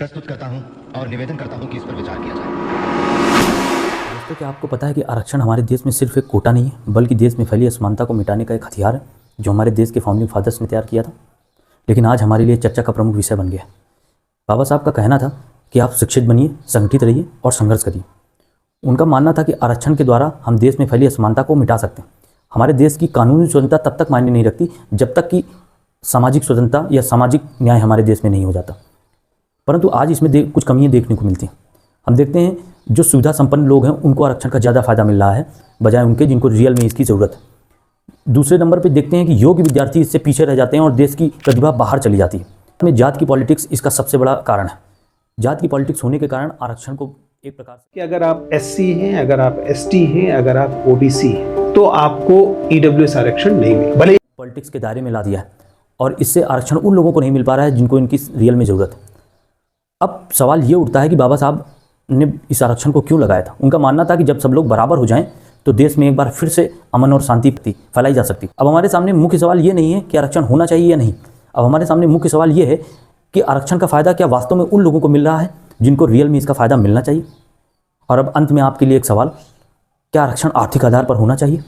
प्रस्तुत करता हूं और निवेदन करता हूं कि इस पर विचार किया जाए। दोस्तों, क्या आपको पता है कि आरक्षण हमारे देश में सिर्फ एक कोटा नहीं है, बल्कि देश में फैली असमानता को मिटाने का एक हथियार है जो हमारे देश के फाउंडिंग फादर्स ने तैयार किया था, लेकिन आज हमारे लिए चर्चा का प्रमुख विषय बन गया है। बाबा साहब का कहना था कि आप शिक्षित बनिए, संगठित रहिए और संघर्ष करिए। उनका मानना था कि आरक्षण के द्वारा हम देश में फैली असमानता को मिटा सकते हैं। हमारे देश की कानूनी स्वतंत्रता तब तक मायने नहीं रखती जब तक कि सामाजिक स्वतंत्रता या सामाजिक न्याय हमारे देश में नहीं हो जाता। परंतु आज इसमें कुछ कमियां देखने को मिलती हैं। हम देखते हैं जो सुविधा संपन्न लोग हैं उनको आरक्षण का ज़्यादा फायदा मिल रहा है बजाय उनके जिनको रियल में इसकी ज़रूरत है। दूसरे नंबर पे देखते हैं कि योग्य विद्यार्थी इससे पीछे रह जाते हैं और देश की प्रतिभा बाहर चली जाती है। में जात की पॉलिटिक्स इसका सबसे बड़ा कारण है। जात की पॉलिटिक्स होने के कारण आरक्षण को एक प्रकार से कि अगर आप एससी हैं, अगर आप एसटी हैं, अगर आप ओबीसी हैं तो आपको ईडब्ल्यूएस आरक्षण नहीं मिले, भले पॉलिटिक्स के दायरे में ला दिया है और इससे आरक्षण उन लोगों को नहीं मिल पा रहा है जिनको इनकी रियल में ज़रूरत है। अब सवाल ये उठता है कि बाबा साहब ने इस आरक्षण को क्यों लगाया था। उनका मानना था कि जब सब लोग बराबर हो जाएं तो देश में एक बार फिर से अमन और शांति फैलाई जा सकती। अब हमारे सामने मुख्य सवाल ये नहीं है कि आरक्षण होना चाहिए या नहीं। अब हमारे सामने मुख्य सवाल ये है कि आरक्षण का फ़ायदा क्या वास्तव में उन लोगों को मिल रहा है जिनको रियल में इसका फ़ायदा मिलना चाहिए। और अब अंत में आपके लिए एक सवाल, क्या आरक्षण आर्थिक आधार पर होना चाहिए?